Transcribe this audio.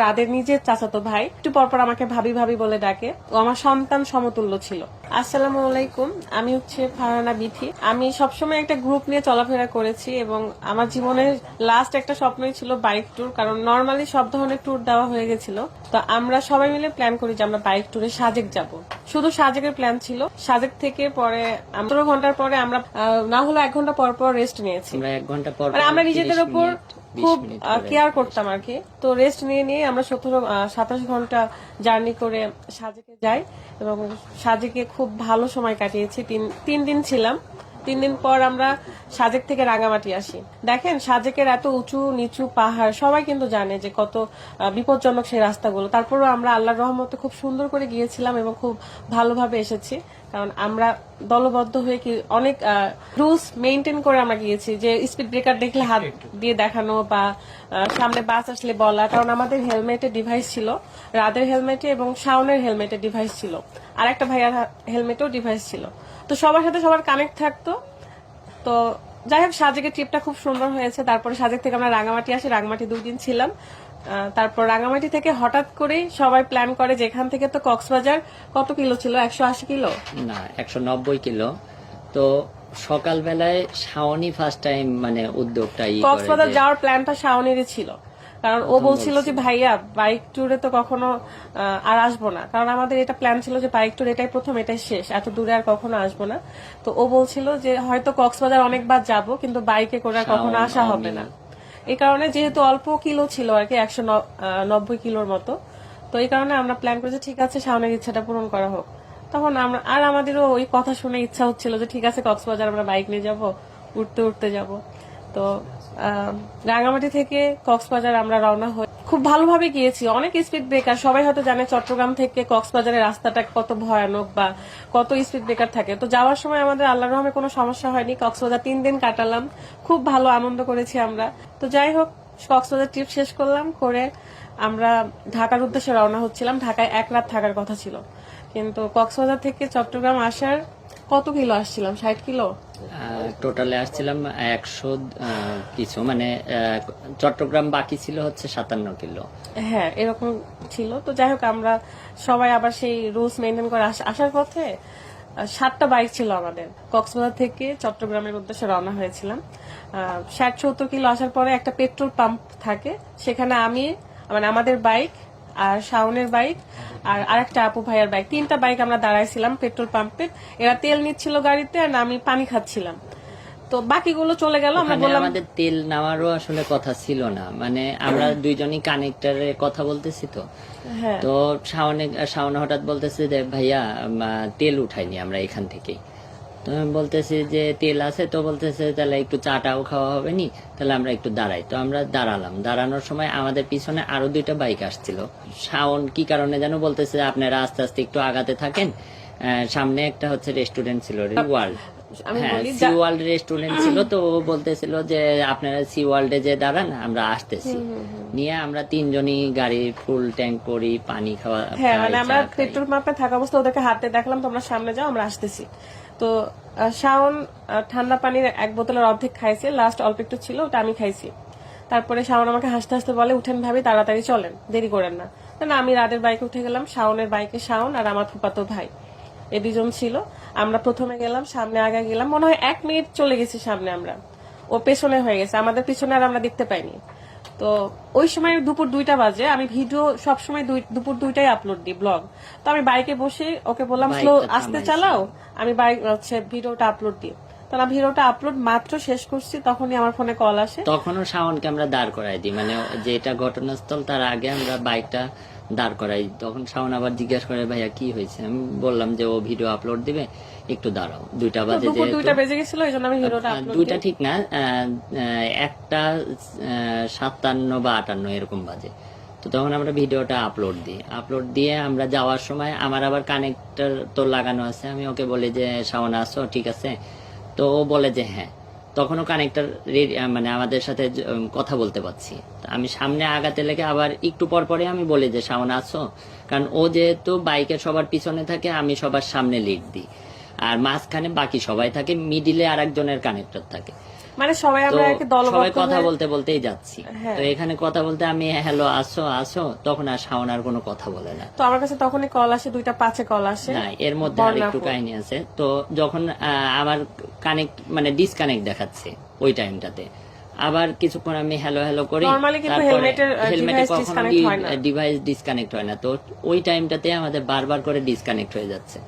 তাদের নিজের চাচাতো ভাই, একটু পরপর আমাকে ভাবি ভাবি বলে ডাকে। ও আমার সন্তান সমতুল্য ছিল। আসসালামু আলাইকুম, আমি হচ্ছে ফারহানা বিথি। আমি সবসময় একটা গ্রুপ নিয়ে চলাফেরা করেছি এবং আমার জীবনের লাস্ট একটা স্বপ্নই ছিল বাইক ট্যুর, কারণ নর্মালি সব ধরনের ট্যুর দেওয়া হয়ে গেছিল। তো আমরা সবাই মিলে প্ল্যান করি যে আমরা বাইক ট্যুরে সাজেক যাব। শুধু সাজেকের প্ল্যান ছিল। সাজেক থেকে পরে 15 ঘন্টার পরে আমরা না হলো 1 ঘন্টা পর পর রেস্ট নিয়েছি। আমরা 1 ঘন্টা পর মানে আমরা নিজেদের উপর খুব কেয়ার করতাম আর কি। তো রেস্ট নিয়ে নিয়ে আমরা 27 ঘন্টা জার্নি করে সাজেকে যাই এবং সাজেকে খুব ভালো সময় কাটিয়েছি। তিন দিন ছিলাম। 3 দিন পর আমরা সাজেক থেকে রাঙামাটি আসি। দেখেন সাজেকের এত উঁচু নিচু পাহাড়, সবাই কিন্তু জানে যে কত বিপজ্জনক সেই রাস্তাগুলো। তারপরেও আমরা আল্লাহর রহমতে খুব সুন্দর করে গিয়েছিলাম এবং খুব ভালোভাবে এসেছি, কারণ আমরা দলবদ্ধ হয়ে কি অনেক রুলস মেনটেন করে আমরা গিয়েছি। যে স্পিড ব্রেকার দেখলে হাত দিয়ে দেখানো বা সামনে বাস আসলে বলা, কারণ আমাদের হেলমেটের ডিভাইস ছিল, রাদের হেলমেটে এবং শাওনের হেলমেটের ডিভাইস ছিল, আর একটা ভাইয়ার হেলমেটেও ডিভাইস ছিল। তো সবার সাথে সবার কানেক্ট থাকতো। তো যাই হোক, সাজেকের ট্রিপটা খুব সুন্দর হয়েছে। তারপরে সাজেক থেকে আমরা রাঙামাটি আসি, রাঙামাটি 2 দিন ছিলাম। তারপর রাঙামাটি থেকে হঠাৎ করেই সবাই প্ল্যান করে যে এখান থেকে তো কক্সবাজার কত কিলো ছিল, 180 কিলো না 190 কিলো। তো সকালবেলায় শাওনি ফার্স্ট টাইম মানে উদ্যোগটা কক্সবাজার যাওয়ার প্ল্যানটা শাওনেরই ছিল, কারণ ও বলছিল যে ভাইয়া বাইক ট্যুরে তো কখনো আর আসবো না, কারণ আমাদের এটা প্ল্যান ছিল যে বাইক ট্যুর এটাই প্রথম, এটাই শেষ, এত দূরে আর কখনো আসবো না। তো ও বলছিল যে হয়তো কক্সবাজার অনেকবার যাব কিন্তু বাইকে করে আর কখনো আসা হবে না। এই কারণে যেহেতু অল্প কিলো ছিল আর কি, 190 কিলোর মতো, তো এই কারণে আমরা প্ল্যান করেছি ঠিক আছে শাওনের ইচ্ছাটা পূরণ করা হোক। তখন আমরা আর আমাদেরও ওই কথা শুনে ইচ্ছা হচ্ছিল যে ঠিক আছে কক্সবাজার আমরা বাইক নিয়ে যাব, উঠতে উঠতে যাব। তো রাঙামাটি থেকে কক্সবাজার আমরা রওনা হই। খুব ভালোভাবে গিয়েছি, অনেক স্পিড ব্রেকার। সবাই হয়তো জানে চট্টগ্রাম থেকে কক্সবাজারের রাস্তাটা কত ভয়ানক বা কত স্পিড ব্রেকার থাকে। তো যাওয়ার সময় আমাদের আল্লাহর রহমে কোনো সমস্যা হয়নি। কক্সবাজার 3 দিন কাটালাম, খুব ভালো আনন্দ করেছি আমরা। তো যাই হোক, কক্সবাজার ট্রিপ শেষ করলাম, করে আমরা ঢাকার উদ্দেশ্যে রওনা হচ্ছিলাম। ঢাকায় 1 রাত থাকার কথা ছিল, কিন্তু কক্সবাজার থেকে চট্টগ্রাম আসার কত কিলো আসছিলাম, 60 কিলো টোটালে আসছিলাম 100 কিছু, মানে চট্টগ্রাম বাকি ছিল হচ্ছে 57 কিলো। হ্যাঁ এরকম ছিল। তো যাই হোক, আমরা সবাই আবার সেই রুলস মেনটেন করে আসার পথে 7টা বাইক ছিল আমাদের। কক্সবাজার থেকে চট্টগ্রামের উদ্দেশ্যে রওনা হয়েছিলাম। 60-70 কিলো আসার পরে একটা পেট্রোল পাম্প থাকে, সেখানে আমি মানে আমাদের বাইক আর শাওনের বাইক আর আরেকটা আপু ভাইয়ার বাইক, 3টা বাইক আমরা দাঁড়াইছিলাম পেট্রোল পাম্পে। এরা তেল নিচ্ছিল গাড়িতে আর আমি পানি খাচ্ছিলাম। তো বাকিগুলো চলে গেল। আমরা বললাম আমাদের তেল নেওয়ারও আসলে কথা ছিল না, মানে আমরা দুইজনই কানেক্টরে কথা বলতেছি। তো তো শাওনে হঠাৎ বলতেছে যে ভাইয়া তেল উঠাইনি আমরা এখান থেকেই। তো আমি বলতেছি যে তেল আছে, তো বলতেছে তাহলে একটু চাটাও খাওয়া হবে নি, তাহলে আমরা একটু দাঁড়াই। তো আমরা দাঁড়ালাম। দাঁড়ানোর সময় আমাদের পিছনে আরো 2টা বাইক আসছিল। শাওন কি কারণে যেন বলতেছে আপনারা আস্তে আস্তে একটু আগাতে থাকেন, সামনে একটা হচ্ছে রেস্টুরেন্ট ছিল, ওয়ার্ল্ড, হ্যাঁ সি ওয়ার্ল্ড রেস্টুরেন্ট ছিল। তো ও বলতেছিল যে আপনারা সি ওয়ার্ল্ডে যে দাঁড়ান, আমরা আসতেছি। নিয়ে আমরা 3 জনই গাড়ি ফুল ট্যাঙ্ক করি, পানি খাওয়া। হ্যাঁ মানে আমরা পেট্রোল পাম্পে থাকা অবস্থা ওদেরকে হাতে দেখলাম তোমরা সামনে যাও, আমরা আসতেছি। তো শাওন ঠান্ডা পানির 1 বোতলের অর্ধেক খাইছে, লাস্ট অল্প একটু ছিল, ওটা আমি খাইছি। তারপরে শাওন আমাকে হাসতে হাসতে বলে উঠেন ভাবি, তাড়াতাড়ি চলেন, দেরি করেন না। না আমি রাদের বাইকে উঠে গেলাম, শাওনের বাইকে শাওন আর আমার ফুফাতো ভাই, এই 2জন ছিল। আমরা প্রথমে গেলাম, সামনে আগে গেলাম, মনে হয় 1 মিনিট চলে গেছি সামনে আমরা, ও পেছনে হয়ে গেছে, আমাদের পিছনে আর আমরা দেখতে পাইনি। তো ওই সময় দুপুর 2টা বাজে। আমি ভিডিও সবসময় দুপুর 2টায় আপলোড দিই, ব্লগ। তো আমি বাইকে বসে ওকে বললাম স্লো আস্তে চালাও, আমি বাইক হচ্ছে ভিডিওটা আপলোড দিই। তো আমি ভিডিওটা আপলোড মাত্র শেষ করছি, তখনই আমার ফোনে কল আসে। তখনও শাওনকে আমরা দাঁড় করাই দিই, মানে যেটা ঘটনাস্থল তার আগে আমরা বাইকটা দাঁড় করাই। তখন শাওন আবার জিজ্ঞাসা করে ভাইয়া কি হয়েছে। আমি বললাম যে ও ভিডিও আপলোড দিবে, একটু দাঁড়াও। 2টা বাজে, দুপুর 2টা বেজে গেছিল, এই জন্য আমি ভিডিওটা আপলোড 2টা ঠিক না, 1টা 57 বা 58 এরকম বাজে। তো তখন আমরা ভিডিওটা আপলোড দিয়ে আমরা যাওয়ার সময় আমার আবার কানেক্টর তো লাগানো আছে। আমি ওকে বলি যে শাওন আসো, ঠিক আছে? তো ও বলে যে হ্যাঁ। তখনও কানেক্টর মানে আমাদের সাথে কথা বলতে পারছি। আমি সামনে আগাতে লেগে আবার একটু পর পরে আমি বলি যে শাওন আসো, কারণ ও যেহেতু বাইকের সবার পিছনে থাকে, আমি সবার সামনে লিড দিই, আর মাঝখানে বাকি সবাই থাকে, মিডিলে আরেকজনের কানেক্টর থাকে। মানে সবাই আমরা তো আর কি দলবদ্ধ সবাই কথা হয়ে- বলতে বলতেই যাচ্ছি, হ্যাঁ। তো এখানে কথা বলতে আমি হ্যালো আসো আসো, তখন আর শাওন আর কোনো কথা বলে না। তো আমার কাছে তখনই কল আসে, 2:05 কল আসে। না, এর মধ্যে আর একটু কাহিনী আছে। তো যখন আমার কানেক্ট মানে ডিসকানেক্ট দেখাচ্ছে ওই টাইমটাতে, আবার কিছুক্ষণ আমি হ্যালো হ্যালো করি, Normally কিন্তু হেলমেটের device disconnect হয় না। ডিভাইস ডিসকানেক্ট হয় না, তো ওই টাইমটাতে আমাদের বারবার করে ডিসকানেক্ট হয়ে যাচ্ছে।